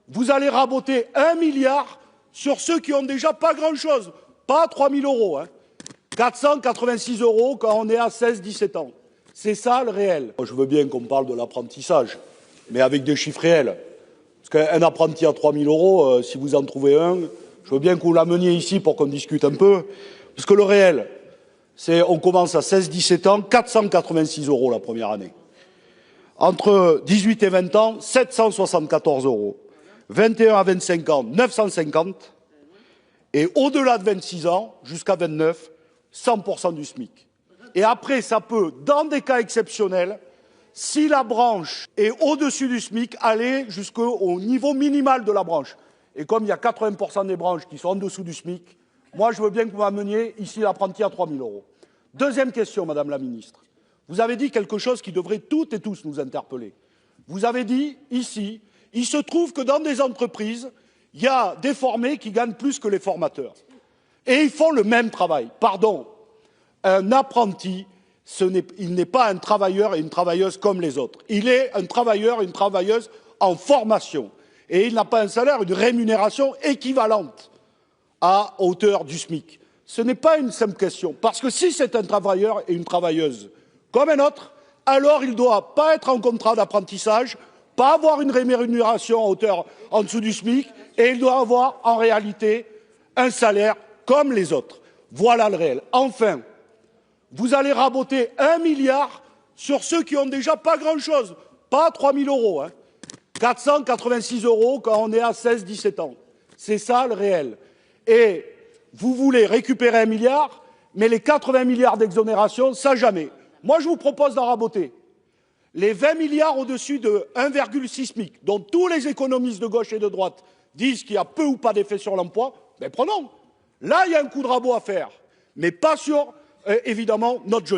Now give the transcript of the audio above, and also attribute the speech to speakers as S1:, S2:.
S1: vous allez raboter 1 milliard sur ceux qui ont déjà pas grand-chose, pas 3 000 euros, 486 euros quand on est à 16-17 ans. C'est ça le réel. Je veux bien qu'on parle de l'apprentissage, mais avec des chiffres réels. Parce qu'un apprenti à 3 000 euros, si vous en trouvez un, je veux bien que vous l'ameniez ici pour qu'on discute un peu. Parce que le réel, c'est on commence à 16-17 ans, 486 euros la première année. Entre 18 et 20 ans, 774 euros. 21 à 25 ans, 950. Et au-delà de 26 ans, jusqu'à 29, 100% du SMIC. Et après, ça peut, dans des cas exceptionnels, si la branche est au-dessus du SMIC, aller jusqu'au niveau minimal de la branche. Et comme il y a 80% des branches qui sont en dessous du SMIC, moi je veux bien que vous m'ameniez ici l'apprenti à 3 000 euros. Deuxième question, Madame la Ministre. Vous avez dit quelque chose qui devrait toutes et tous nous interpeller. Vous avez dit ici, il se trouve que dans des entreprises, il y a des formés qui gagnent plus que les formateurs. Et ils font le même travail. Pardon, un apprenti, il n'est pas un travailleur et une travailleuse comme les autres. Il est un travailleur et une travailleuse en formation. Et il n'a pas un salaire, une rémunération équivalente à hauteur du SMIC. Ce n'est pas une simple question. Parce que si c'est un travailleur et une travailleuse comme un autre, alors il ne doit pas être en contrat d'apprentissage, pas avoir une rémunération à hauteur en dessous du SMIC, et il doit avoir en réalité un salaire comme les autres. Voilà le réel. Enfin, vous allez raboter 1 milliard sur ceux qui ont déjà pas grand-chose, pas 3 000 euros, 486 euros quand on est à 16-17 ans. C'est ça le réel. Et vous voulez récupérer 1 milliard, mais les 80 milliards d'exonération, ça jamais. Moi, je vous propose d'en raboter. Les 20 milliards au-dessus de 1,6 SMIC, dont tous les économistes de gauche et de droite disent qu'il y a peu ou pas d'effet sur l'emploi, ben prenons. Là, il y a un coup de rabot à faire, mais pas sur, évidemment, notre jeunesse.